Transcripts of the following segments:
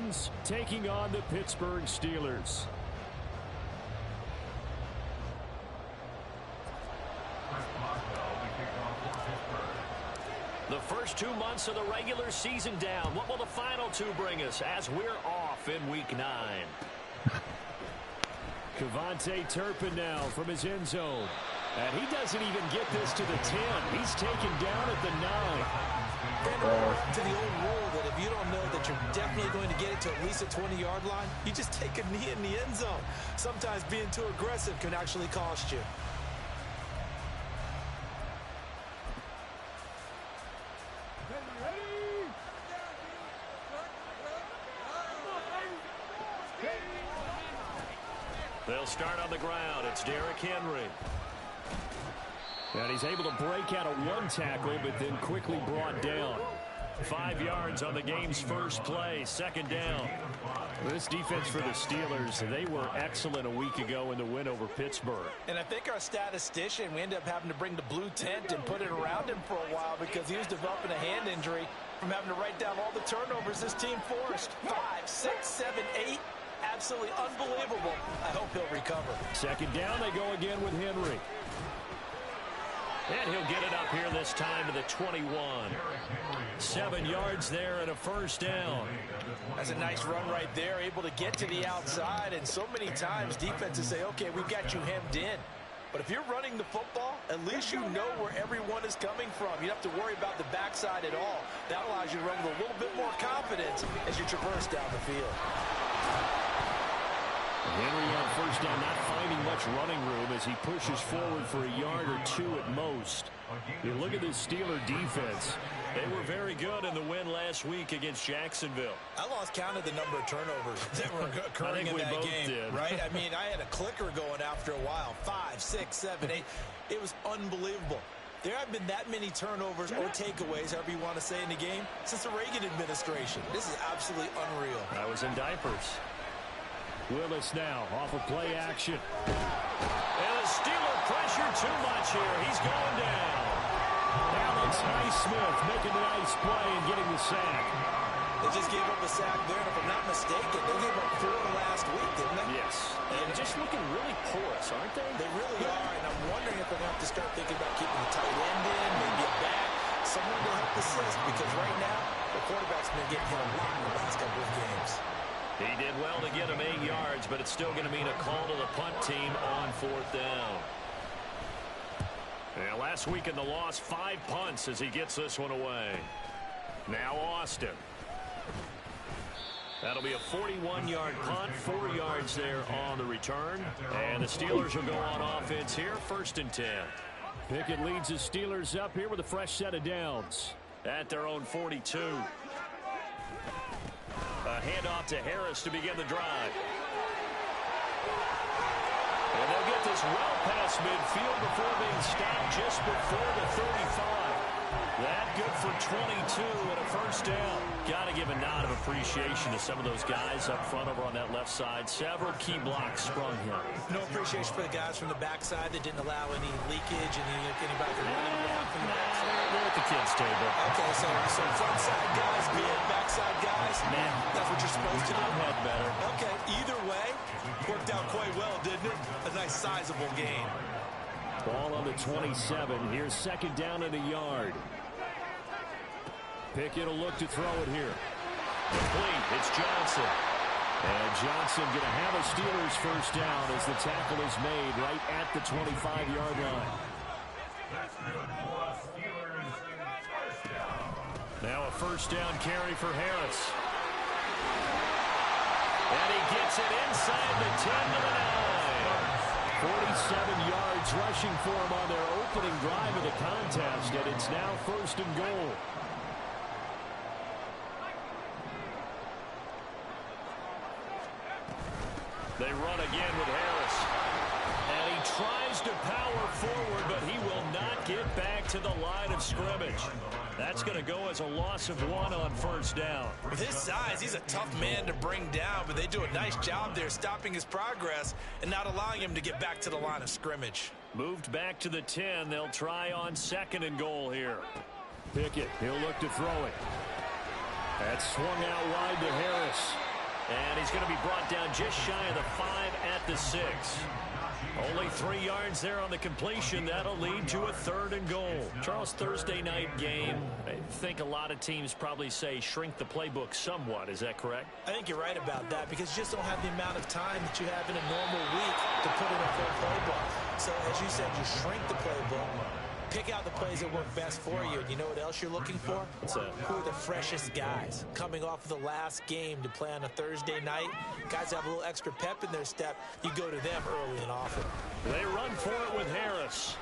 Ravens taking on the Pittsburgh Steelers. The first 2 months of the regular season down. What will the final 2 bring us as we're off in Week 9? Kevontae Turpin now from his end zone. And he doesn't even get this to the 10. He's taken down at the 9. To the old rule that if you don't know that you're definitely going to get it to at least a 20-yard line, you just take a knee in the end zone. Sometimes being too aggressive can actually cost you. They'll start on the ground. It's Derrick Henry. And he's able to break out of 1 tackle, but then quickly brought down. 5 yards on the game's first play, 2nd down. This defense for the Steelers, they were excellent a week ago in the win over Pittsburgh. And I think our statistician, we ended up having to bring the blue tent and put it around him for a while because he was developing a hand injury from having to write down all the turnovers this team forced. 5, 6, 7, 8. Absolutely unbelievable. I hope he'll recover. 2nd down, they go again with Henry. And he'll get it up here this time to the 21. 7 yards there and a 1st down. That's a nice run right there, able to get to the outside. And so many times defenses say, okay, we've got you hemmed in. But if you're running the football, at least you know where everyone is coming from. You don't have to worry about the backside at all. That allows you to run with a little bit more confidence as you traverse down the field. Henry on 1st down, not finding much running room as he pushes forward for a yard or 2 at most. You look at this Steeler defense. They were very good in the win last week against Jacksonville. I lost count of the number of turnovers that were occurring in that game. Did. Right? I mean, I had a clicker going after a while. 5, 6, 7, 8. It was unbelievable. There have been that many turnovers or takeaways, however you want to say, in the game since the Reagan administration. This is absolutely unreal. I was in diapers. Willis now off of play action. And the Steeler pressure too much here. He's going down. Alex Highsmith making a nice play and getting the sack. They just gave up a sack there, and if I'm not mistaken, they gave up 4 last week, didn't they? Yes. And just looking really porous, aren't they? They really are, and I'm wondering if they're going to have to start thinking about keeping the tight end in, maybe a back, someone to help assist, because right now, the quarterback's been getting hit a lot in the last couple of games. He did well to get him 8 yards, but it's still going to mean a call to the punt team on 4th down. And last week in the loss, 5 punts as he gets this one away. Now Austin. That'll be a 41-yard punt, 4 yards there on the return. And the Steelers will go on offense here, 1st and 10. Pickett leads the Steelers up here with a fresh set of downs at their own 42. A handoff to Harris to begin the drive. And they'll get this well past midfield before being stopped just before the 35. That good for 22 and a 1st down. Got to give a nod of appreciation to some of those guys up front over on that left side. Several key blocks sprung here. No appreciation for the guys from the backside that didn't allow any leakage and anybody from running back from the backside. They're at the kids' table. Okay, so front side guys being backside guys, man, that's what you're supposed to do. I've had better. Okay, either way, worked out quite well, didn't it? A nice sizable gain. Ball on the 27. Here's 2nd down and a yard. Pickett will look to throw it here. Complete. It's Johnson. And Johnson going to have a Steelers 1st down as the tackle is made right at the 25-yard line. Now a 1st down carry for Harris. And he gets it inside the 10 to the 9. 47 yards rushing for him on their opening drive of the contest, and it's now 1st and goal. They run again with Harris. And he tries to power forward, but he will not get back to the line of scrimmage. That's going to go as a loss of 1 on 1st down. With his size, he's a tough man to bring down, but they do a nice job there stopping his progress and not allowing him to get back to the line of scrimmage. Moved back to the 10. They'll try on 2nd and goal here. Pickett, he'll look to throw it. That's swung out wide to Harris. he's going to be brought down just shy of the 5 at the 6. Only 3 yards there on the completion. That'll lead to a 3rd and goal. Charles, Thursday night game, I think a lot of teams probably say shrink the playbook somewhat. Is that correct? I think you're right about that because you just don't have the amount of time that you have in a normal week to put in a full playbook. So, as you said, you shrink the playbook. Pick out the plays that work best for you. And you know what else you're looking for? Who are the freshest guys? Coming off of the last game to play on a Thursday night, guys have a little extra pep in their step. You go to them early and often. They run for it with Harris.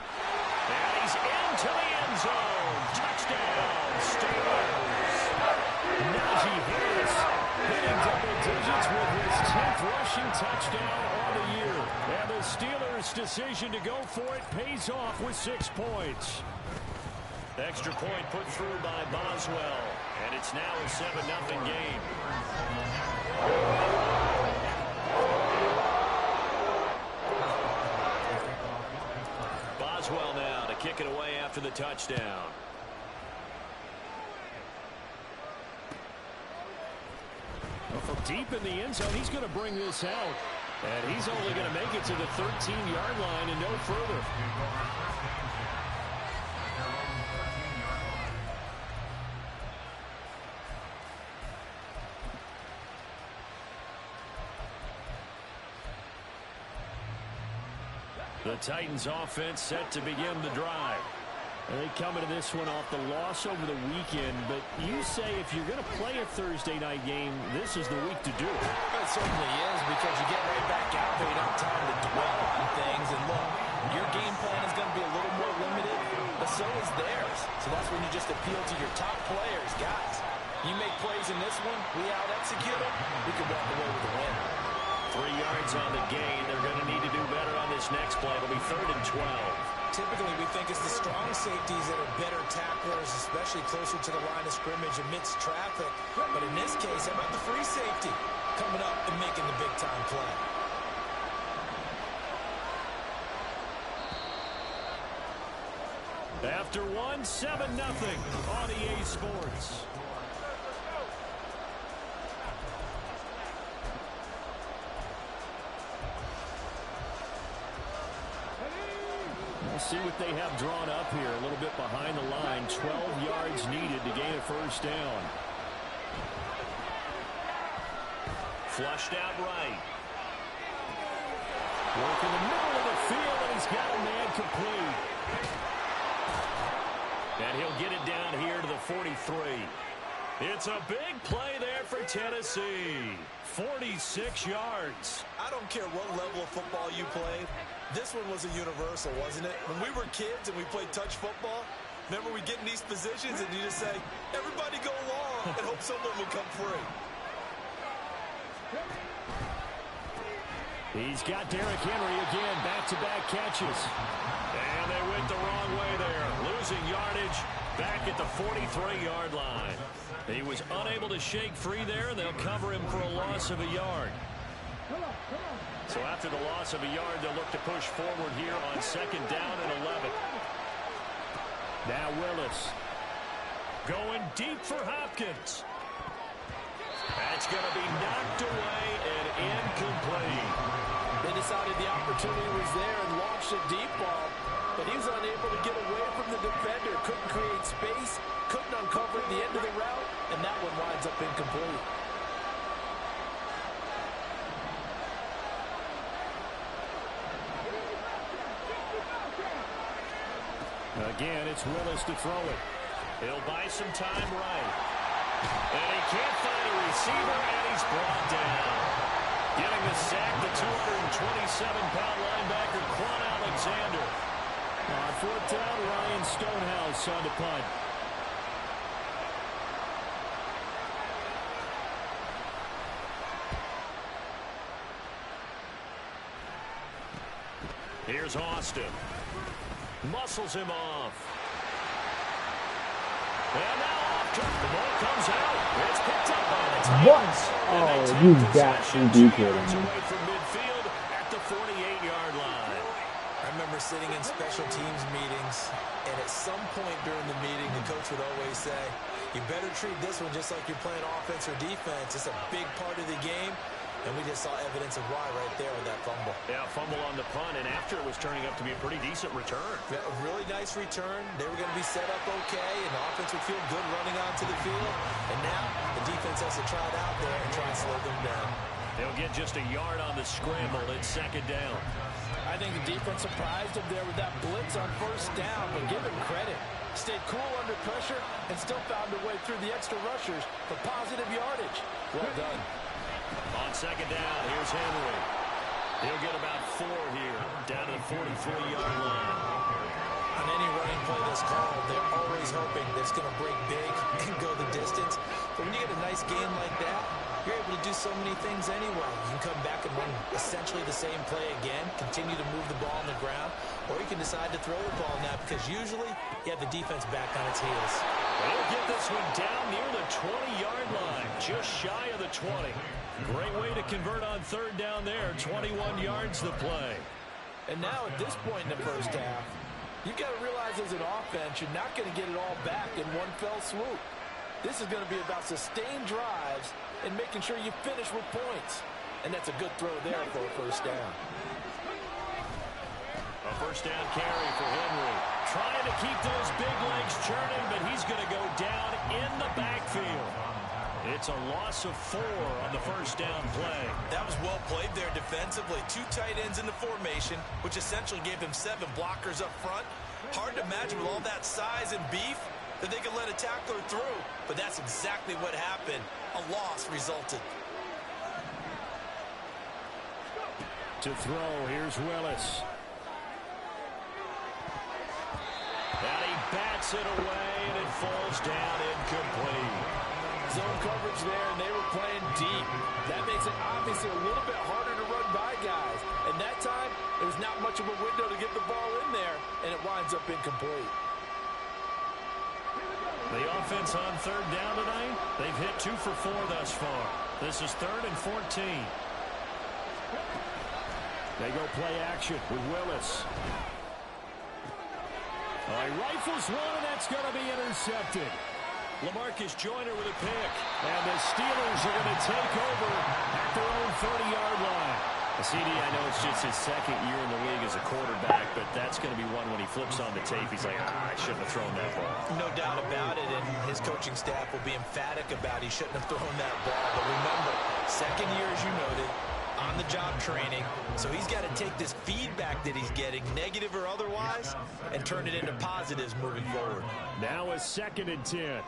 And he's into the end zone. Touchdown, Steelers. Najee Harris hitting double digits with his 10th rushing touchdown on the year. And the Steelers' decision to go for it pays off with 6 points. Extra point put through by Boswell. And it's now a 7-0 game. Boswell now to kick it away after the touchdown. From deep in the end zone, he's going to bring this out. And he's only going to make it to the 13-yard line and no further. The Titans offense set to begin the drive. And they come into this one off the loss over the weekend. But you say if you're going to play a Thursday night game, this is the week to do it. It certainly is because you get right back out there. You don't have time to dwell on things. And look, your game plan is going to be a little more limited, but so is theirs. So that's when you just appeal to your top players. Guys, you make plays in this one, we out-execute them, we can walk away with a win. 3 yards on the gain. They're going to need to do better on this next play. It'll be 3rd and 12. Typically, we think it's the strong safeties that are better tacklers, especially closer to the line of scrimmage amidst traffic. But in this case, how about the free safety coming up and making the big-time play? After 7-0 on EA Sports. We'll see what they have drawn up here. A little bit behind the line. 12 yards needed to gain a 1st down. Flushed out right. Work in the middle of the field, and he's got a man complete. And he'll get it down here to the 43. It's a big play there for Tennessee. 46 yards. I don't care what level of football you played. This one was a universal, wasn't it? When we were kids and we played touch football, remember we get in these positions and you just say, everybody go long and hope someone will come free. He's got Derrick Henry again, back-to-back catches. And they went the wrong way there. Losing yardage back at the 43-yard line. He was unable to shake free there, and they'll cover him for a loss of a yard. So after the loss of a yard, they'll look to push forward here on 2nd down and 11. Now Willis going deep for Hopkins. That's going to be knocked away and incomplete. They decided the opportunity was there and launched a deep ball, but he was unable to get away from the defender. Couldn't create space, couldn't uncover at the end of the route, and that one winds up incomplete. Again, it's Willis to throw it. He'll buy some time right. And he can't find a receiver, and he's brought down. Getting the sack, the 227-pound linebacker, Quan Alexander. On 4th down, Ryan Stonehouse on the punt. Here's Austin. Muscles him off. And now off turn. The ball comes out. It's picked up by the Titans. What? Oh, you got to be kidding me. Away from midfield at the 48-yard line. I remember sitting in special teams meetings, and at some point during the meeting, the coach would always say, you better treat this one just like you're playing offense or defense. It's a big part of the game. we just saw evidence of why right there with that fumble. Yeah, fumble on the punt, and after it was turning up to be a pretty decent return. Yeah, a really nice return. They were going to be set up okay, and the offense would feel good running onto the field. And now the defense has to try it out there and try and slow them down. They'll get just a yard on the scramble. It's second down. I think the defense surprised him there with that blitz on first down, but give him credit. Stayed cool under pressure and still found a way through the extra rushers for positive yardage. Well done. On second down, here's Henry. He'll get about 4 here, down to the 43-yard line. On any running play that's called, they're always hoping that it's going to break big and go the distance. But when you get a nice game like that, you're able to do so many things anyway. You can come back and run essentially the same play again, continue to move the ball on the ground, or you can decide to throw the ball now because usually you have the defense back on its heels. They'll get this one down near the 20-yard line, just shy of the 20. Great way to convert on third down there, 21 yards the play. And now at this point in the first half, you've got to realize as an offense, you're not going to get it all back in one fell swoop. This is going to be about sustained drives and making sure you finish with points. And that's a good throw there for a first down. A first down carry for Henry. Trying to keep those big legs churning, but he's going to go down in the backfield. It's a loss of 4 on the first down play. That was well played there defensively. 2 tight ends in the formation, which essentially gave them 7 blockers up front. Hard to imagine with all that size and beef that they could let a tackler through, but that's exactly what happened. A loss resulted. To throw, here's Willis. And he bats it away, and it falls down incomplete. Zone coverage there, and they were playing deep. That makes it obviously a little bit harder to run by guys. And that time, there's not much of a window to get the ball in there, and it winds up incomplete. The offense on third down tonight, they've hit 2 for 4 thus far. This is 3rd and 14. They go play action with Willis. Oh, he rifles one, and that's going to be intercepted. LaMarcus Joyner with a pick. And the Steelers are going to take over at their own 30-yard line. CD, I know it's just his 2nd year in the league as a quarterback, but that's going to be one when he flips on the tape. He's like, I shouldn't have thrown that ball. No doubt about it, and his coaching staff will be emphatic about he shouldn't have thrown that ball. But remember, 2nd year, as you noted, on-the-job training. So he's got to take this feedback that he's getting, negative or otherwise, and turn it into positives moving forward. Now a 2nd and 10.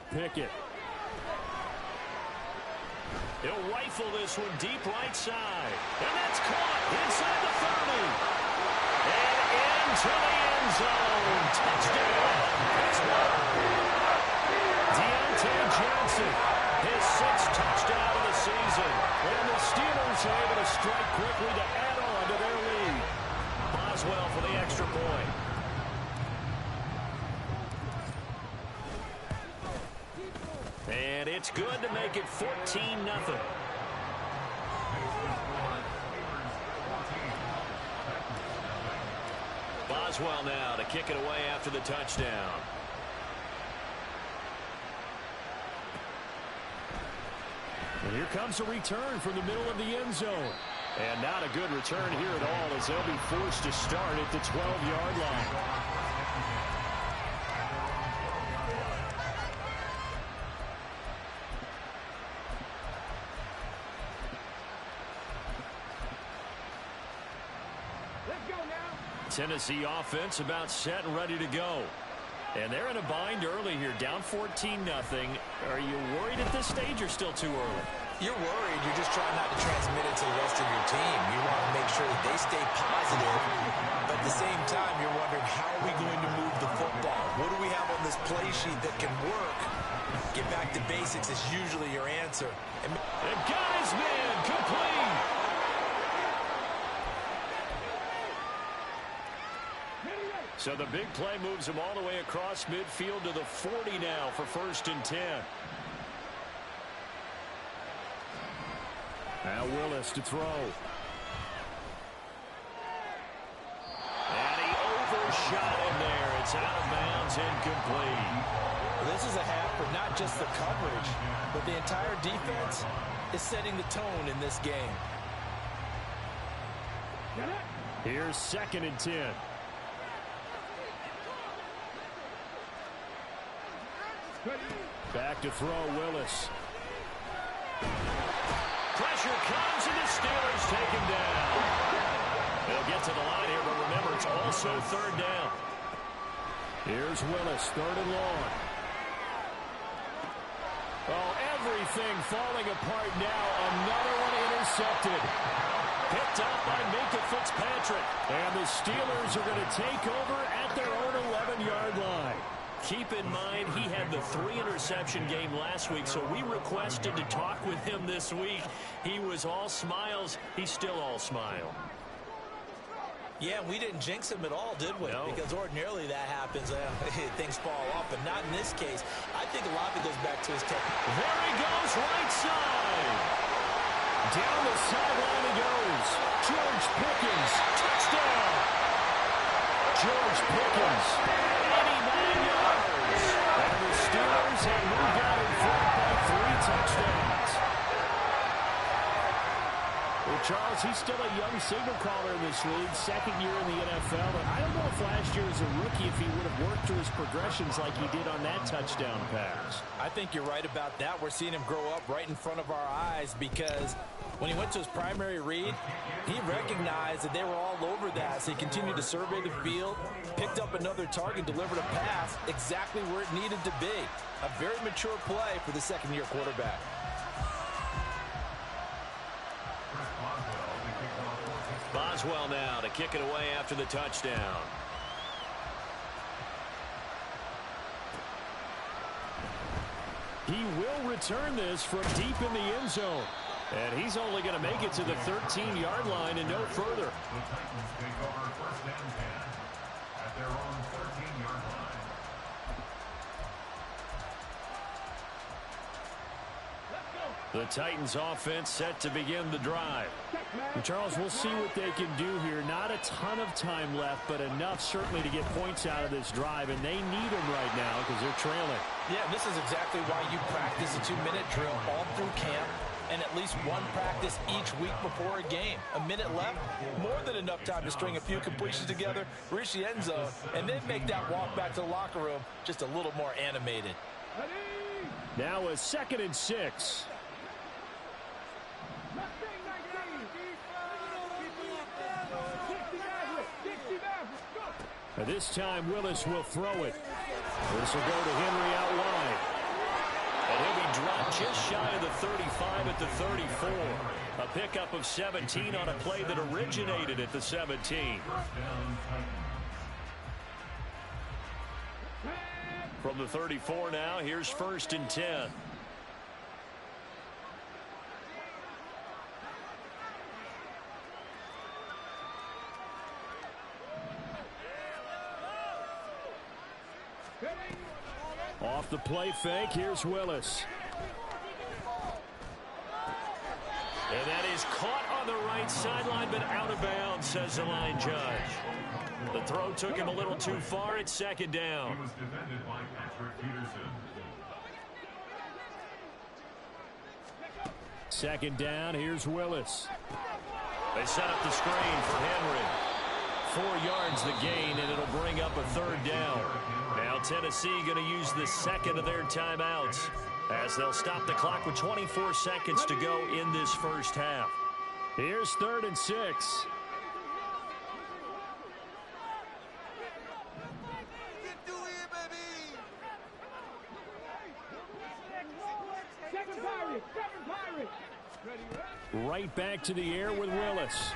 Pickett. He'll rifle this one deep right side. And that's caught inside the 30. And into the end zone. Touchdown. Deontay Johnson, his 6th touchdown of the season. And the Steelers are able to strike quickly to add on to their lead. Boswell for the extra point. And it's good to make it 14-0. Boswell now to kick it away after the touchdown. And here comes a return from the middle of the end zone. And not a good return here at all as they'll be forced to start at the 12-yard line. Tennessee offense about set and ready to go. And they're in a bind early here, down 14-0. Are you worried at this stage or still too early? You're worried. You're just trying not to transmit it to the rest of your team. You want to make sure that they stay positive. But at the same time, you're wondering, how are we going to move the football? What do we have on this play sheet that can work? Get back to basics is usually your answer. And got his man complete. So the big play moves him all the way across midfield to the 40 now for 1st and 10. Now Willis to throw. And he overshot him there. It's out of bounds is incomplete. This is a half for not just the coverage, but the entire defense is setting the tone in this game. Here's 2nd and 10. Back to throw, Willis. Pressure comes, and the Steelers take him down. They'll get to the line here, but remember, it's also 3rd down. Here's Willis, 3rd and long. Oh, everything falling apart now. Another one intercepted. Picked up by Minka Fitzpatrick. And the Steelers are going to take over at their own 11-yard line. Keep in mind, he had the 3-interception game last week, so we requested to talk with him this week. He was all smiles. He's still all smile. Yeah, we didn't jinx him at all, did we? No. Because ordinarily that happens. Things fall off, but not in this case. I think a lot of it goes back to his technique. There he goes, right side. Down the sideline he goes. George Pickens, touchdown. George Pickens, 89 yards. And the Steelers have moved out in front by 3 touchdowns. Well, Charles, he's still a young signal caller in this league, 2nd year in the NFL. But I don't know if last year as a rookie, if he would have worked through his progressions like he did on that touchdown pass. I think you're right about that. We're seeing him grow up right in front of our eyes because when he went to his primary read, he recognized that they were all over that. So he continued to survey the field, picked up another target, delivered a pass exactly where it needed to be. A very mature play for the 2nd-year quarterback. Boswell now to kick it away after the touchdown. He will return this from deep in the end zone. And he's only going to make it to the 13-yard line and no further. The Titans offense set to begin the drive. And Charles, we'll see what they can do here. Not a ton of time left, but enough certainly to get points out of this drive. And they need them right now because they're trailing. Yeah, this is exactly why you practice a 2-minute drill all through camp and at least one practice each week before a game. A minute left, more than enough time to string a few completions together, reach the end zone, and then make that walk back to the locker room just a little more animated. Now a 2nd and 6. This time Willis will throw it. This will go to Henry out wide. And he'll be dropped just shy of the 35 at the 34. A pickup of 17 on a play that originated at the 17. From the 34 now, here's 1st and 10. Off the play fake, here's Willis. And that is caught on the right sideline, but out of bounds, says the line judge. The throw took him a little too far. It's 2nd down. Second down, here's Willis. They set up the screen for Henry. 4 yards the gain, and it'll bring up a 3rd down. Now Tennessee going to use the 2nd of their timeouts as they'll stop the clock with 24 seconds to go in this first half. Here's 3rd and 6. Right back to the air with Willis.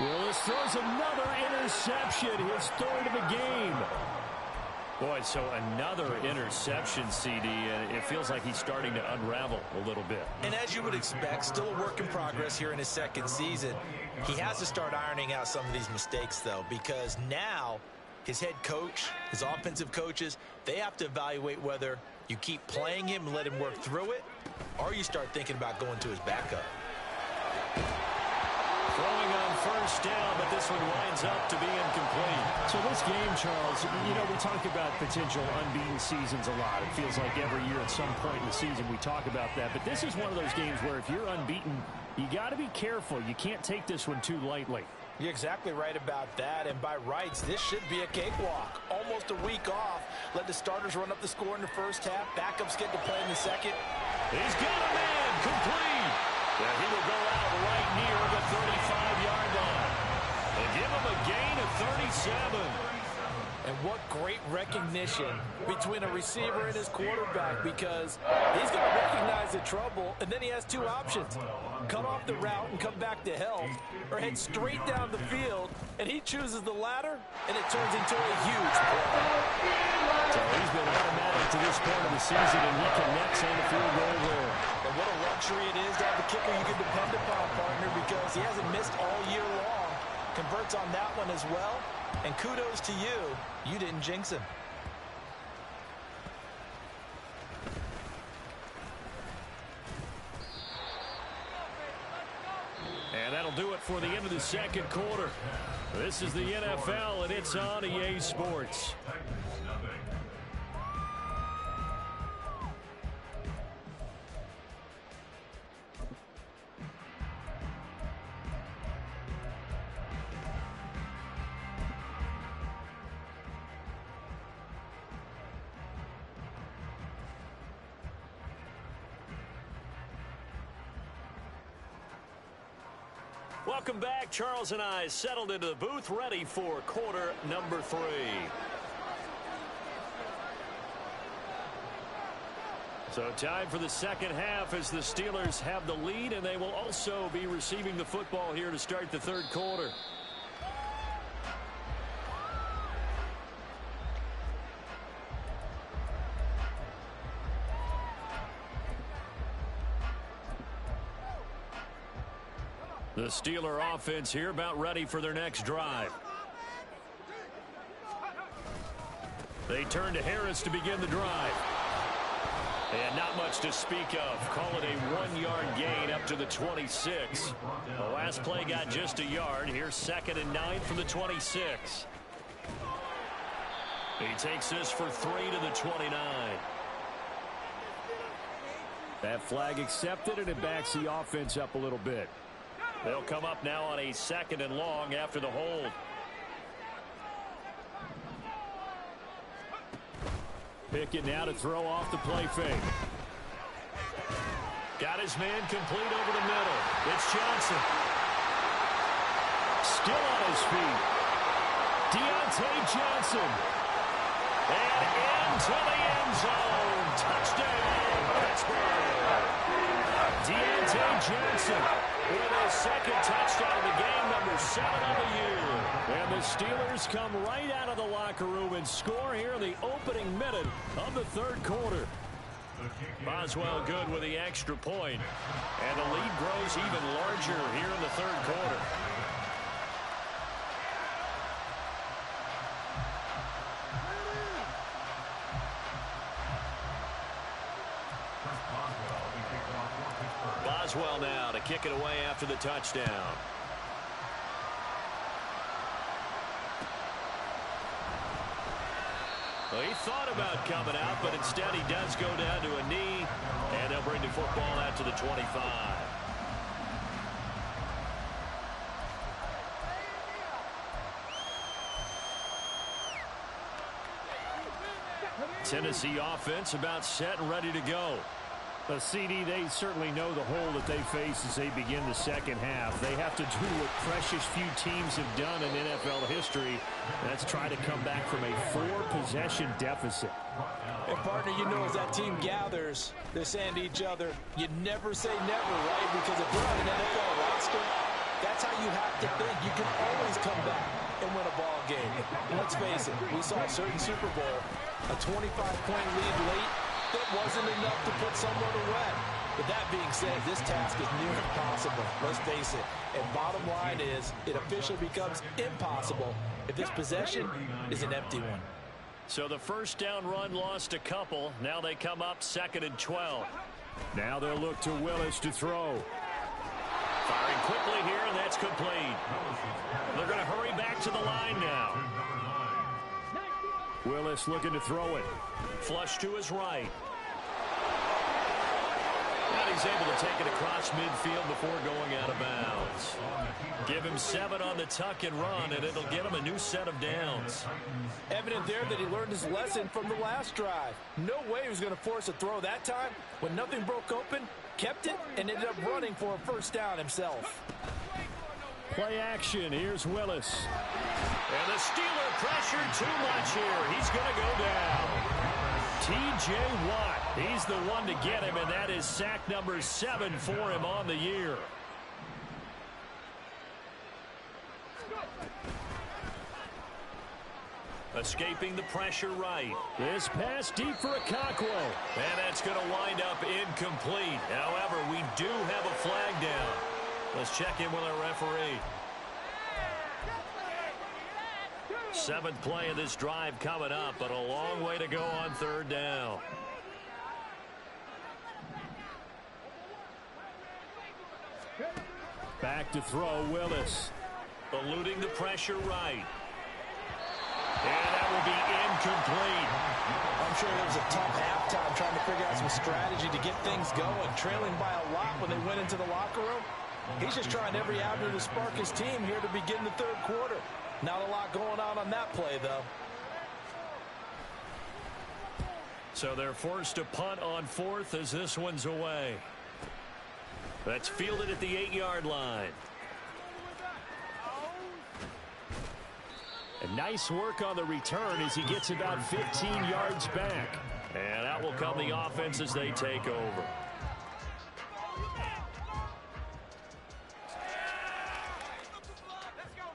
Willis throws another interception, his 3rd of the game. Boy, so another interception, CD, and it feels like he's starting to unravel a little bit. And as you would expect, still a work in progress here in his 2nd season. He has to start ironing out some of these mistakes, though, because now his head coach, his offensive coaches, they have to evaluate whether you keep playing him and let him work through it, or you start thinking about going to his backup. Throwing on 1st down, but this one winds up to be incomplete. So this game, Charles, you know, we talk about potential unbeaten seasons a lot. It feels like every year at some point in the season we talk about that. But this is one of those games where if you're unbeaten, you got to be careful. You can't take this one too lightly. You're exactly right about that. And by rights, this should be a cakewalk. Almost a week off. Let the starters run up the score in the first half. Backups get to play in the second. He's got a man complete. Yeah, he will go out right near the 35-yard line. They give him a gain of 37. And what great recognition between a receiver and his quarterback, because he's going to recognize the trouble, and then he has two options. Cut off the route and come back to help, or head straight down the field, and he chooses the latter, and it turns into a huge play. So he's been automatic to this point of the season, and he connects on the field goal there. And what a luxury it is to have a kicker you can depend upon, partner, because he hasn't missed all year long. Converts on that one as well. And kudos to you. You didn't jinx him. And that'll do it for the end of the second quarter. This is the NFL, and it's on EA Sports. Welcome back. Charles and I settled into the booth, ready for quarter number 3. So time for the second half as the Steelers have the lead, and they will also be receiving the football here to start the third quarter. The Steeler offense here about ready for their next drive. They turn to Harris to begin the drive. And not much to speak of. Call it a 1-yard gain up to the 26. The last play got just a yard. Here's 2nd and 9 from the 26. He takes this for 3 to the 29. That flag accepted, and it backs the offense up a little bit. They'll come up now on a 2nd and long after the hold. Pickett now to throw off the play fake. Got his man complete over the middle. It's Johnson. Still on his feet. Deontay Johnson. And into the end zone. Touchdown, Pittsburgh. Deontay Johnson with his 2nd touchdown of the game, number 7 of the year. And the Steelers come right out of the locker room and score here in the opening minute of the third quarter. Boswell good with the extra point. And the lead grows even larger here in the third quarter. Boswell now to kick it away after the touchdown. Well, he thought about coming out, but instead he does go down to a knee, and they'll bring the football out to the 25. Tennessee offense about set and ready to go. CD, they certainly know the hole that they face as they begin the second half. They have to do what precious few teams have done in NFL history. That's try to come back from a 4-possession deficit. And partner, you know, as that team gathers, they're saying to each other, you never say never, right? Because if you're on an NFL roster, that's how you have to think. You can always come back and win a ball game. Let's face it, we saw a certain Super Bowl, a 25-point lead late. That wasn't enough to put someone away. But that being said, this task is near impossible. Let's face it. And bottom line is, it officially becomes impossible if this possession is an empty one. So the first down run lost a couple. Now they come up 2nd and 12. Now they'll look to Willis to throw. Firing quickly here, and that's complete. They're going to hurry back to the line now. Willis looking to throw it. Flush to his right. And he's able to take it across midfield before going out of bounds. Give him 7 on the tuck and run, and it'll get him a new set of downs. Evident there that he learned his lesson from the last drive. No way he was going to force a throw that time. When nothing broke open, kept it, and ended up running for a first down himself. Play action. Here's Willis. And the Steeler pressured too much here. He's going to go down. T.J. Watt, he's the one to get him, and that is sack number 7 for him on the year. Escaping the pressure right. This pass deep for Okonkwo. And that's going to wind up incomplete. However, we do have a flag down. Let's check in with our referee. 7th play of this drive coming up, but a long way to go on 3rd down. Back to throw, Willis. Eluding the pressure right. And that will be incomplete. I'm sure there was a tough halftime trying to figure out some strategy to get things going. Trailing by a lot when they went into the locker room. He's just trying every avenue to spark his team here to begin the 3rd quarter. Not a lot going on that play, though. So they're forced to punt on 4th as this one's away. That's fielded at the 8-yard line. And nice work on the return as he gets about 15 yards back. And out will come the offense as they take over.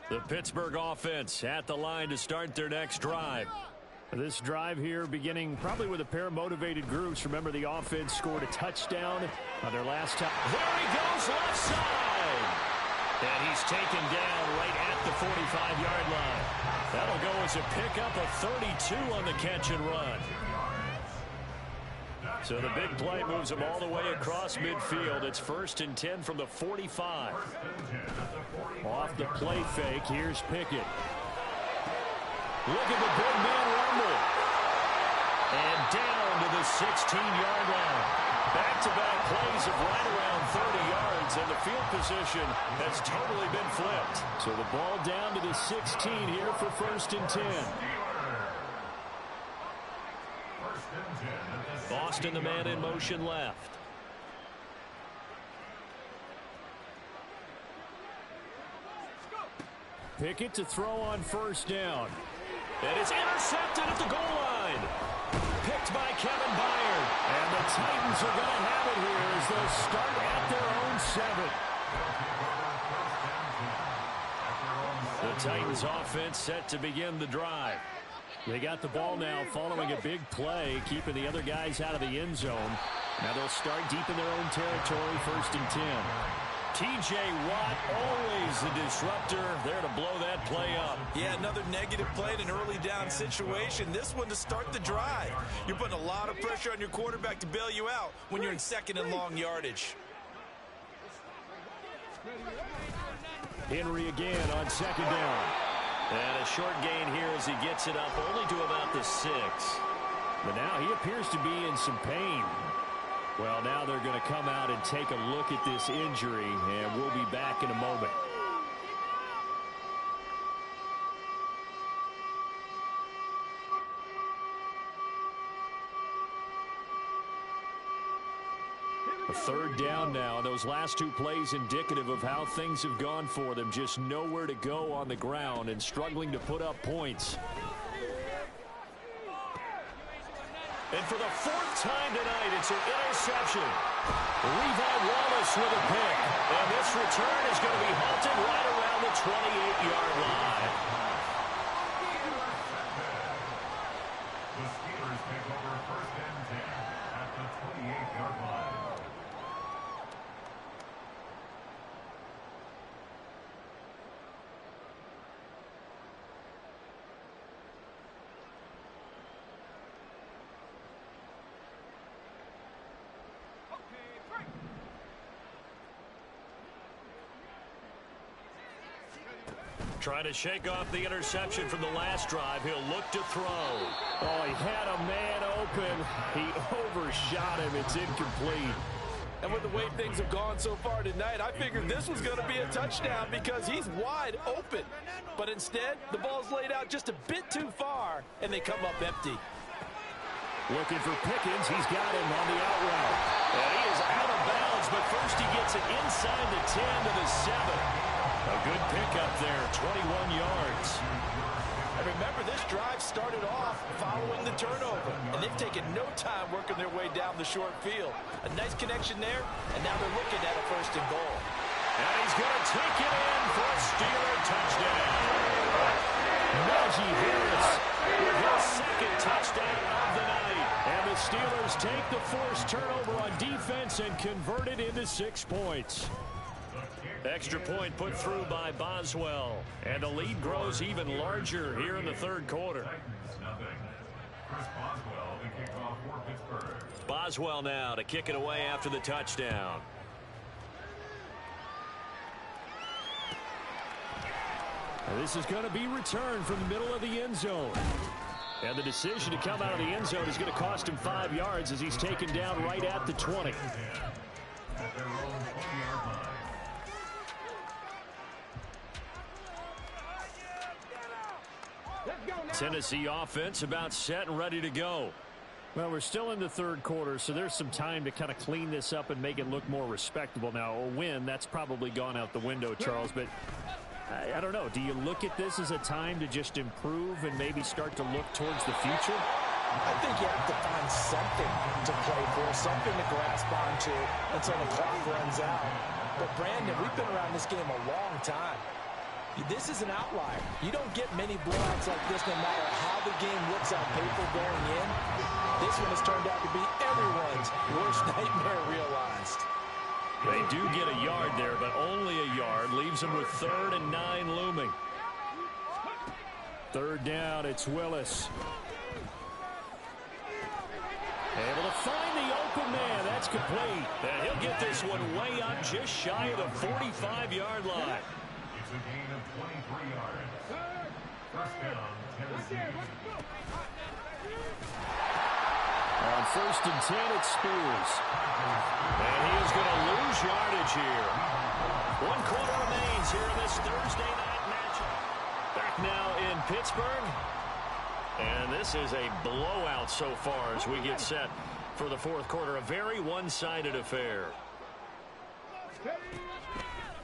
The Pittsburgh offense at the line to start their next drive. This drive here beginning probably with a pair of motivated groups. Remember, the offense scored a touchdown on their last time. There he goes, left side. And he's taken down right at the 45-yard line. That'll go as a pickup of 32 on the catch and run. So the big play moves him all the way across midfield. It's 1st and 10 from the 45. Off the play fake, here's Pickett. Look at the big man rumble. And down to the 16-yard line. Back-to-back plays of right around 30 yards, and the field position has totally been flipped. So the ball down to the 16 here for 1st and 10. Boston, the man in motion left. Pickett to throw on 1st down. And it's intercepted at the goal line. Picked by Kevin Byard. And the Titans are going to have it here as they'll start at their own 7. The Titans offense set to begin the drive. They got the ball now following a big play, keeping the other guys out of the end zone. Now they'll start deep in their own territory, 1st and 10. T.J. Watt, always the disruptor, there to blow that play up. Yeah, another negative play in an early down situation. This one to start the drive. You're putting a lot of pressure on your quarterback to bail you out when you're in 2nd and long yardage. Henry again on 2nd down. And a short gain here as he gets it up only to about the 6. But now he appears to be in some pain. Well, now they're going to come out and take a look at this injury, and we'll be back in a moment. A 3rd down now. Those last 2 plays indicative of how things have gone for them. Just nowhere to go on the ground and struggling to put up points. And for the 4th time tonight, it's an interception. Levi Wallace with a pick. And this return is going to be halted right around the 28-yard line. The Steelers take over 1st and 10 at the 28-yard line. Trying to shake off the interception from the last drive. He'll look to throw. Oh, he had a man open. He overshot him. It's incomplete. And with the way things have gone so far tonight, I figured this was going to be a touchdown because he's wide open. But instead, the ball's laid out just a bit too far, and they come up empty. Looking for Pickens. He's got him on the out route. And he is out of bounds, but first he gets it inside the 10 to the 7. A good pickup there, 21 yards. And remember, this drive started off following the turnover, and they've taken no time working their way down the short field. A nice connection there, and now they're looking at a 1st and goal. And he's going to take it in for a Steeler touchdown. Najee Harris with his 2nd touchdown of the night. And the Steelers take the forced turnover on defense and convert it into 6 points. Extra point put through by Boswell. And the lead grows even larger here in the 3rd quarter. Boswell now to kick it away after the touchdown. And this is going to be returned from the middle of the end zone. And the decision to come out of the end zone is going to cost him 5 yards as he's taken down right at the 20. Tennessee offense about set and ready to go. Well, we're still in the 3rd quarter, so there's some time to kind of clean this up and make it look more respectable. Now, a win, that's probably gone out the window, Charles, but I don't know. Do you look at this as a time to just improve and maybe start to look towards the future? I think you have to find something to play for, something to grasp onto until the clock runs out. But, Brandon, we've been around this game a long time. This is an outlier. You don't get many blowouts like this no matter how the game looks on paper going in. This one has turned out to be everyone's worst nightmare realized. They do get a yard there, but only a yard. Leaves them with 3rd and 9 looming. 3rd down, it's Willis. Able to find the open man. That's complete. And he'll get this one way up just shy of the 45-yard line. It's a gain of 23 yards. 1st down, Tennessee. On 1st and 10, it's Spears. And he is going to lose yardage here. 1 quarter remains here in this Thursday night matchup. Back now in Pittsburgh. And this is a blowout so far as we get set for the 4th quarter. A very one-sided affair.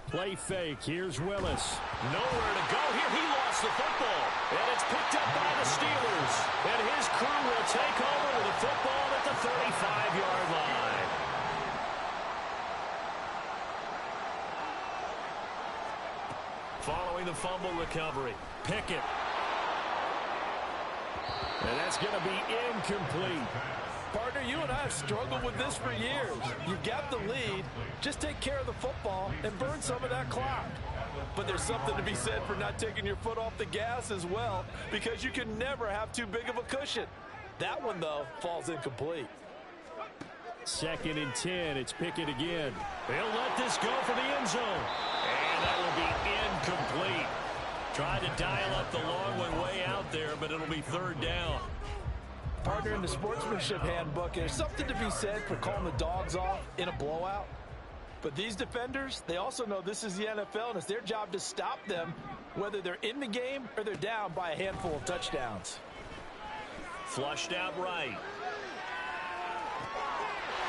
Play fake. Here's Willis. Nowhere to go here. He lost the football. And it's picked up by the Steelers. And his crew will take over with the football at the 35-yard line. Following the fumble recovery. Pickett. And that's going to be incomplete. Partner, you and I have struggled with this for years. You've got the lead. Just take care of the football and burn some of that clock. But there's something to be said for not taking your foot off the gas as well, because you can never have too big of a cushion. That one, though, falls incomplete. 2nd and 10. It's Pickett again. They'll let this go for the end zone. And that will be incomplete. Tried to dial up the long one way out there, but it'll be 3rd down. Partner, in the sportsmanship handbook, there's something to be said for calling the dogs off in a blowout. But these defenders, they also know this is the NFL, and it's their job to stop them, whether they're in the game or they're down by a handful of touchdowns. Flushed out right.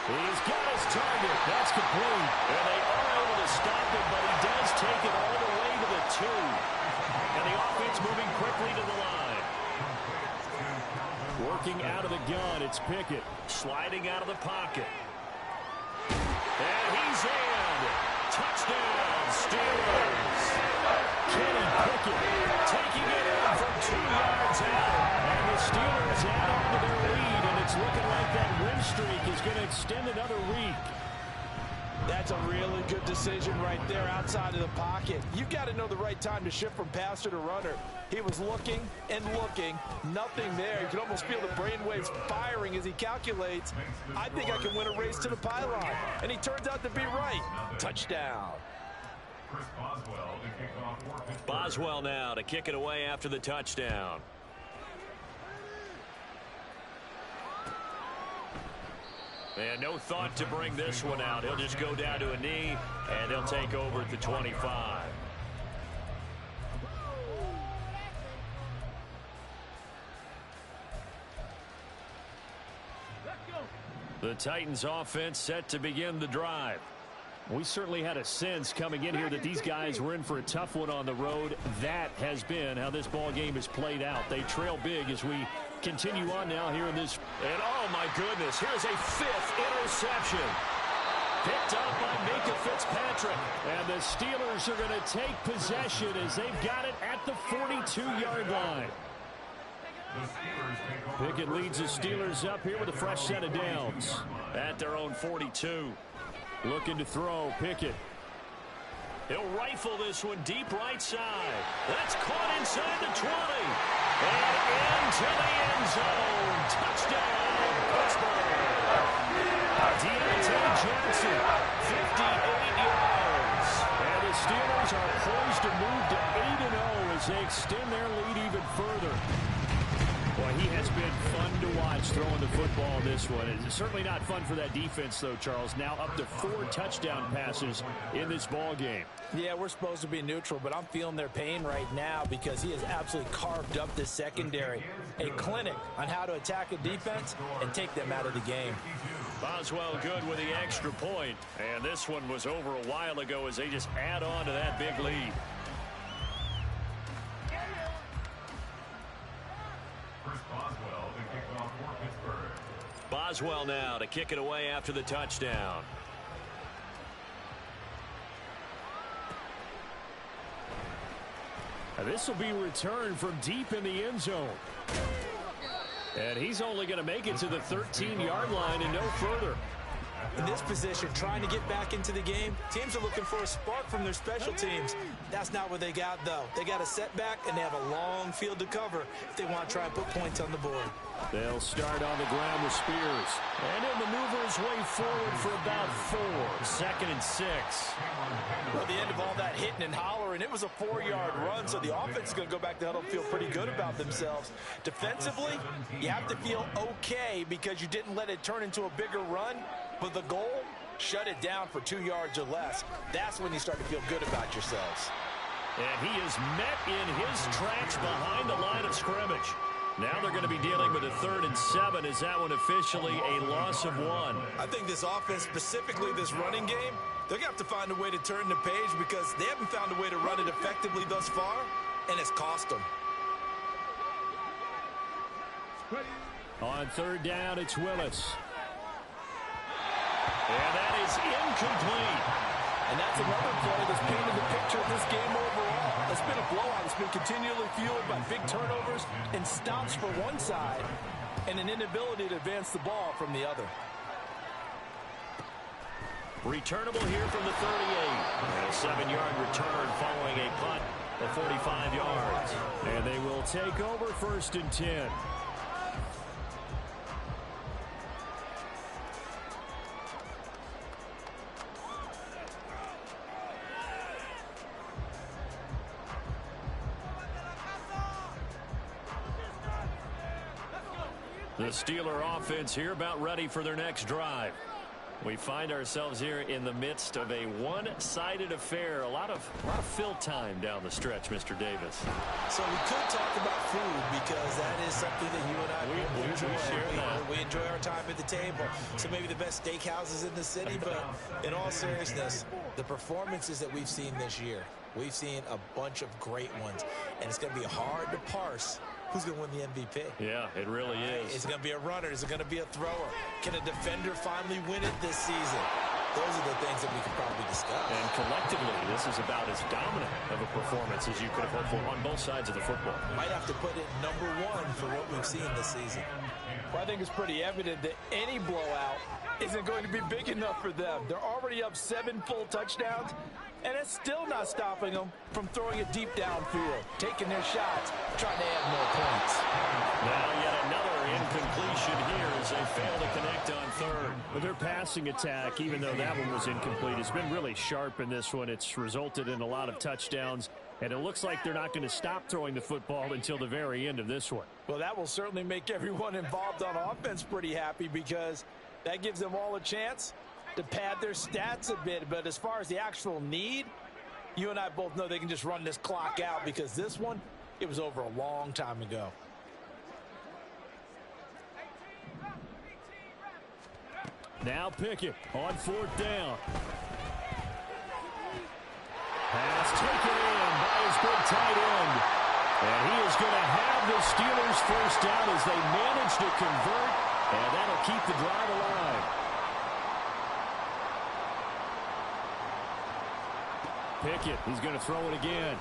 He's got his target. That's complete. And they are able to stop him, but he does take it all the way to the 2. And the offense moving quickly to the line. Working out of the gun, it's Pickett. Sliding out of the pocket. And he's in. Touchdown, Steelers. Kenny Pickett taking it in from 2 yards out. And the Steelers add on to their lead, and it's looking like that win streak is going to extend another week. That's a really good decision right there outside of the pocket. You've got to know the right time to shift from passer to runner. He was looking and looking, nothing there. You can almost feel the brainwaves firing as he calculates, I think I can win a race to the pylon. And he turns out to be right. Touchdown. Chris Boswell to kick off for Pittsburgh. Boswell now to kick it away after the touchdown. And no thought to bring this one out. He'll just go down to a knee, and they'll take over at the 25. The Titans offense set to begin the drive. We certainly had a sense coming in here that these guys were in for a tough one on the road. That has been how this ball game has played out. They trail big as we continue on now here in this. And oh my goodness, here's a 5th interception. Picked up by Minka Fitzpatrick. And the Steelers are going to take possession as they've got it at the 42-yard line. Pickett leads the Steelers up here with a fresh set of downs at their own 42. Looking to throw, Pickett. He'll rifle this one deep right side. That's caught inside the 20. And into the end zone. Touchdown, Pittsburgh. Deontay Johnson, 58 yards. And the Steelers are poised to move to 8-0 as they extend their lead even further. Boy, he has been fun to watch throwing the football in this one. It's certainly not fun for that defense, though, Charles. Now up to 4 touchdown passes in this ball game. Yeah, we're supposed to be neutral, but I'm feeling their pain right now because he has absolutely carved up the secondary. A clinic on how to attack a defense and take them out of the game. Boswell good with the extra point. And this one was over a while ago as they just add on to that big lead. Boswell now to kick it away after the touchdown. This will be returned from deep in the end zone. And he's only going to make it to the 13-yard line and no further. In this position, trying to get back into the game, teams are looking for a spark from their special teams. That's not what they got, though. They got a setback, and they have a long field to cover if they want to try and put points on the board. They'll start on the ground with Spears. And he'll maneuver his way forward for about 4. 2nd and 6. Well, at the end of all that hitting and hollering, it was a 4-yard run, so the offense is going to go back to huddle and feel pretty good about themselves. Defensively, you have to feel okay because you didn't let it turn into a bigger run, but the goal, shut it down for 2 yards or less. That's when you start to feel good about yourselves. And he is met in his tracks behind the line of scrimmage. Now they're going to be dealing with a 3rd and 7. Is that one officially a loss of 1? I think this offense, specifically this running game, they're going to have to find a way to turn the page because they haven't found a way to run it effectively thus far, and it's cost them. On 3rd down, it's Willis. And that is incomplete. And that's another play that's painted the picture of this game overall. It's been a blowout. It's been continually fueled by big turnovers and stops for one side and an inability to advance the ball from the other. Returnable here from the 38. And a 7-yard return following a punt of 45 yards. And they will take over 1st and 10. The Steeler offense here about ready for their next drive. We find ourselves here in the midst of a one-sided affair. A lot of fill time down the stretch, Mr. Davis. So we could talk about food because that is something that you and I enjoy. We enjoy our time at the table. So maybe the best steakhouses in the city, but in all seriousness, the performances that we've seen this year, we've seen a bunch of great ones, and it's going to be hard to parse who's going to win the MVP. Yeah, it really is. Is it going to be a runner? Is it going to be a thrower? Can a defender finally win it this season? Those are the things that we can probably discuss. And collectively, this is about as dominant of a performance as you could have hoped for on both sides of the football. Might have to put it number 1 for what we've seen this season. Well, I think it's pretty evident that any blowout isn't going to be big enough for them. They're already up 7 full touchdowns, and it's still not stopping them from throwing it deep downfield, taking their shots, trying to add more points. Now yet another incompletion here as they fail to connect on 3rd. But their pass passing attack, even though that one was incomplete, has been really sharp in this one. It's resulted in a lot of touchdowns, and it looks like they're not going to stop throwing the football until the very end of this one. Well, that will certainly make everyone involved on offense pretty happy, because that gives them all a chance to pad their stats a bit. But as far as the actual need, you and I both know they can just run this clock out, because this one, it was over a long time ago. Now Pickett on 4th down. Pass taken in by his big tight end. And he is going to have the Steelers first down as they manage to convert, and that'll keep the drive alive. Pickett, he's going to throw it again.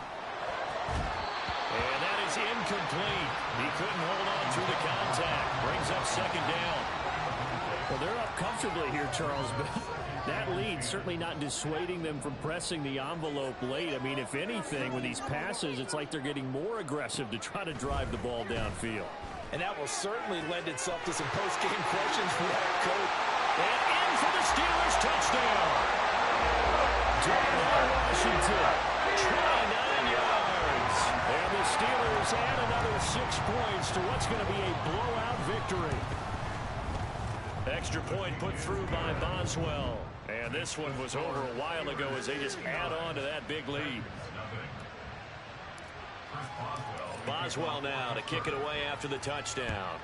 And that is incomplete. He couldn't hold on through the contact. Brings up 2nd down. Well, they're up comfortably here, Charles, but that lead certainly not dissuading them from pressing the envelope late. I mean, if anything, with these passes, it's like they're getting more aggressive to try to drive the ball downfield. And that will certainly lend itself to some post-game questions for that coach. And in for the Steelers touchdown. Darnell Washington, 29 yards. And the Steelers add another 6 points to what's going to be a blowout victory. Extra point put through by Boswell. And this one was over a while ago as they just add on to that big lead. Boswell now to kick it away after the touchdown.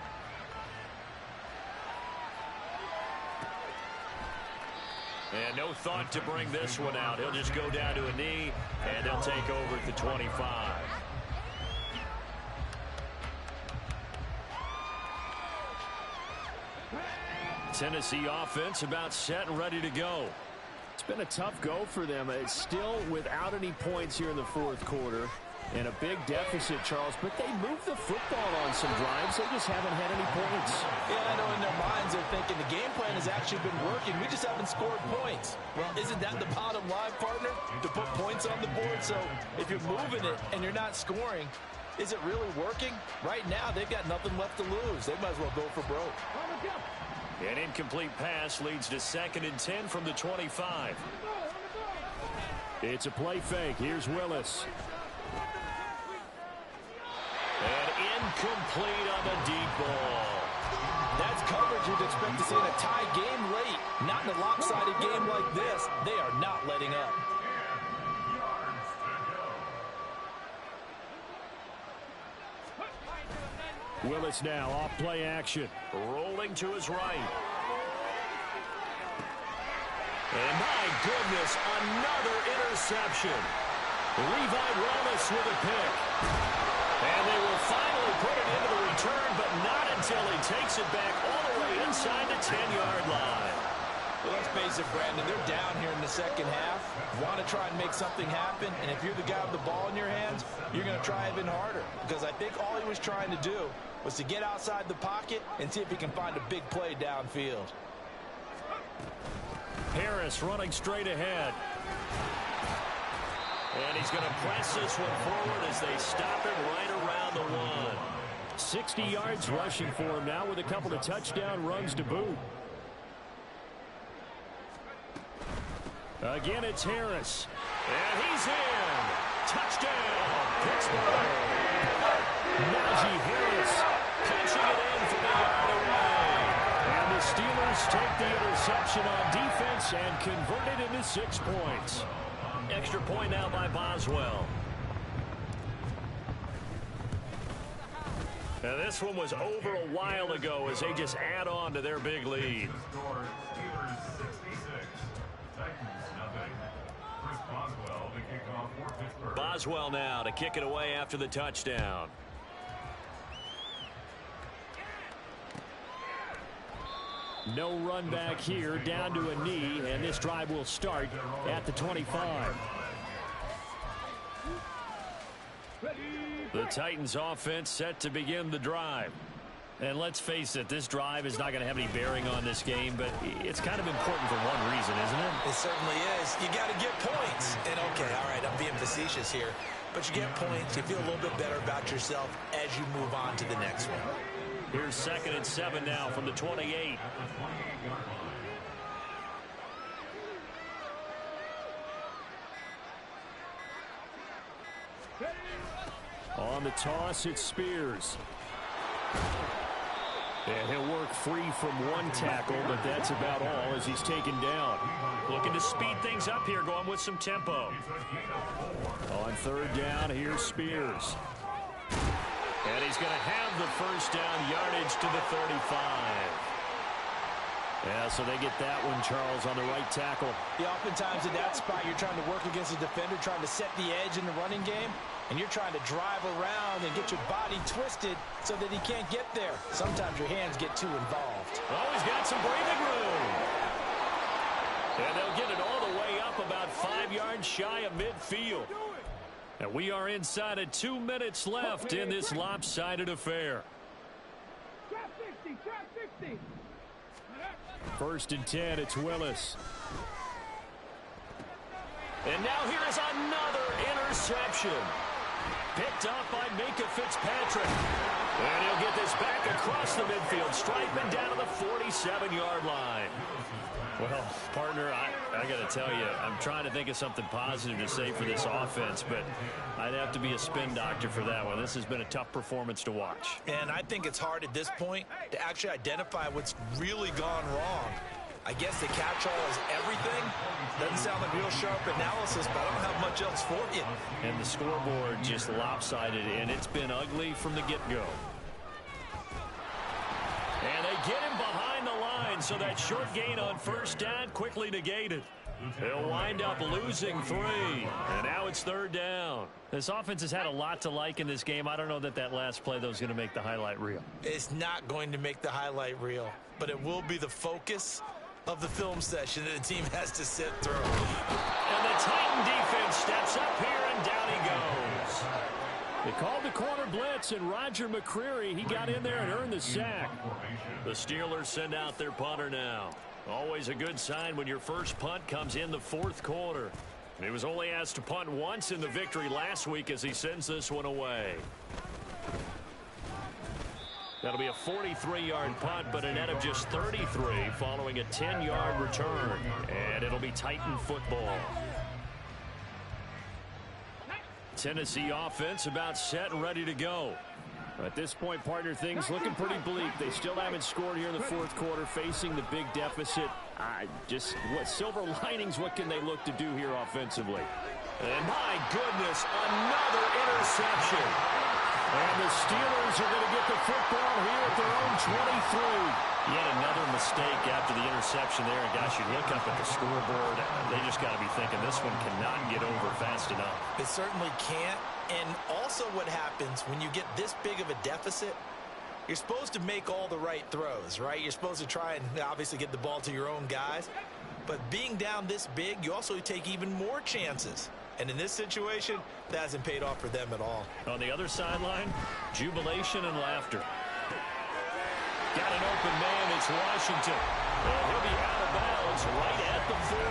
And no thought to bring this one out. He'll just go down to a knee, and they'll take over at the 25. Tennessee offense about set and ready to go. It's been a tough go for them. It's still without any points here in the 4th quarter. And a big deficit, Charles, but they moved the football on some drives. They just haven't had any points. Yeah, I know in their minds they're thinking the game plan has actually been working. We just haven't scored points. Well, isn't that the bottom line, partner? To put points on the board? So if you're moving it and you're not scoring, is it really working? Right now, they've got nothing left to lose. They might as well go for broke. An incomplete pass leads to 2nd and 10 from the 25. It's a play fake. Here's Willis. And incomplete on the deep ball. That's coverage you'd expect to see in a tie game late. Not in a lopsided game like this. They are not letting up. Willis now off play action. Rolling to his right. And my goodness, another interception. Levi Wallace with a pick. And they will finally put it into the return, but not until he takes it back all the way inside the 10-yard line. Well, let's face it, Brandon, they're down here in the 2nd half. Want to try and make something happen, and if you're the guy with the ball in your hands, you're going to try even harder. Because I think all he was trying to do was to get outside the pocket and see if he can find a big play downfield. Harris running straight ahead. And he's going to press this one forward as they stop him right around the 1. 60 yards rushing for him now with a couple of touchdown runs to boot. Again, it's Harris. And he's in. Touchdown, Pittsburgh. Najee Harris punching it in from the yard away. And the Steelers take the interception on defense and convert it into 6 points. Extra point now by Boswell. Now this one was over a while ago as they just add on to their big lead. Boswell now to kick it away after the touchdown. No run back here, down to a knee, and this drive will start at the 25. The Titans offense set to begin the drive. And let's face it, this drive is not going to have any bearing on this game, but it's kind of important for one reason, isn't it? It certainly is. You got to get points. And okay, all right, I'm being facetious here, but you get points, you feel a little bit better about yourself as you move on to the next one. Here's 2nd and 7 now from the 28. On the toss, it's Spears. And he'll work free from one tackle, but that's about all as he's taken down. Looking to speed things up here, going with some tempo. On third down, here's Spears. And he's going to have the first down, yardage to the 35. Yeah, so they get that one, Charles, on the right tackle. Yeah, oftentimes in that spot, you're trying to work against a defender, trying to set the edge in the running game, and you're trying to drive around and get your body twisted so that he can't get there. Sometimes your hands get too involved. Oh, he's got some breathing room. And they'll get it all the way up about 5 yards shy of midfield. And we are inside of 2 minutes left in this lopsided affair. Trap 60, trap 60. First and 10, it's Willis. And now here is another interception. Picked up by Minka Fitzpatrick. And he'll get this back across the midfield stripe and down to the 47-yard line. Well, partner, I got to tell you, I'm trying to think of something positive to say for this offense, but I'd have to be a spin doctor for that one. This has been a tough performance to watch. And I think it's hard at this point to actually identify what's really gone wrong. I guess the catch-all is everything. Doesn't sound like real sharp analysis, but I don't have much else for you. And the scoreboard just lopsided, and it's been ugly from the get-go. And they get him behind the line, so that short gain on first down quickly negated. They'll wind up losing 3, and now it's third down. This offense has had a lot to like in this game. I don't know that last play, though, is going to make the highlight reel. It's not going to make the highlight reel, but it will be the focus of the film session that the team has to sit through. And the Titan defense steps up here, and down he goes. They called the corner blitz, and Roger McCreary, he got in there and earned the sack. The Steelers send out their punter now. Always a good sign when your first punt comes in the fourth quarter. He was only asked to punt once in the victory last week as he sends this one away. That'll be a 43-yard punt, but a net of just 33 following a 10-yard return. And it'll be Titan football. Tennessee offense about set and ready to go. At this point, partner, things looking pretty bleak. They still haven't scored here in the fourth quarter, facing the big deficit. What silver linings, what can they look to do here offensively? And my goodness, another interception. And the Steelers are going to get the football here at their own 23. Yet another mistake after the interception there. And gosh, you look up at the scoreboard, they just got to be thinking this one cannot get over fast enough. It certainly can't. And also what happens when you get this big of a deficit, you're supposed to make all the right throws, right? You're supposed to try and obviously get the ball to your own guys. But being down this big, you also take even more chances. And in this situation, that hasn't paid off for them at all. On the other sideline, jubilation and laughter. Got an open man, it's Washington. And he'll be out of bounds right at the 40.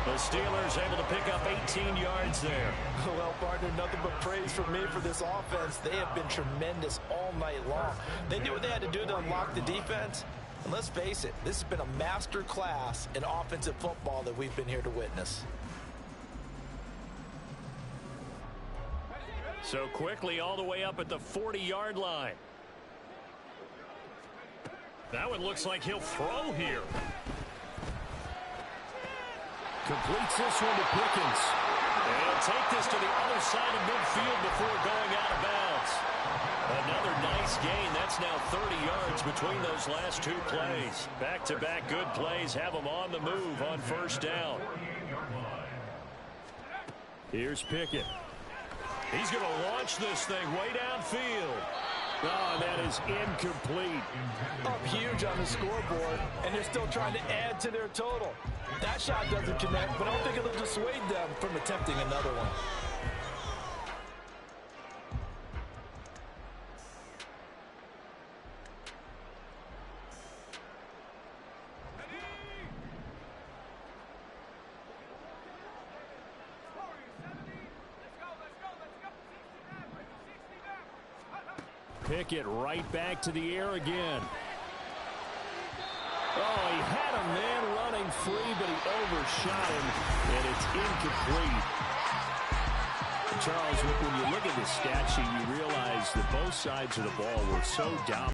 The Steelers able to pick up 18 yards there. Well, partner, nothing but praise from me for this offense. They have been tremendous all night long. They knew what they had to do to unlock the defense. And let's face it, this has been a master class in offensive football that we've been here to witness. So quickly all the way up at the 40-yard line. That one looks like he'll throw here. Completes this one to Pickens. And he'll take this to the other side of midfield before going out of bounds. Another nice gain. That's now 30 yards between those last two plays. Back-to-back good plays have them on the move on first down. Here's Pickett. He's going to launch this thing way downfield. Oh, that is incomplete. Up huge on the scoreboard, and they're still trying to add to their total. That shot doesn't connect, but I don't think it'll dissuade them from attempting another one. Pickett right back to the air again. Oh, he had a man running free, but he overshot him, and it's incomplete. Charles, when you look at the stat sheet, you realize that both sides of the ball were so dominant.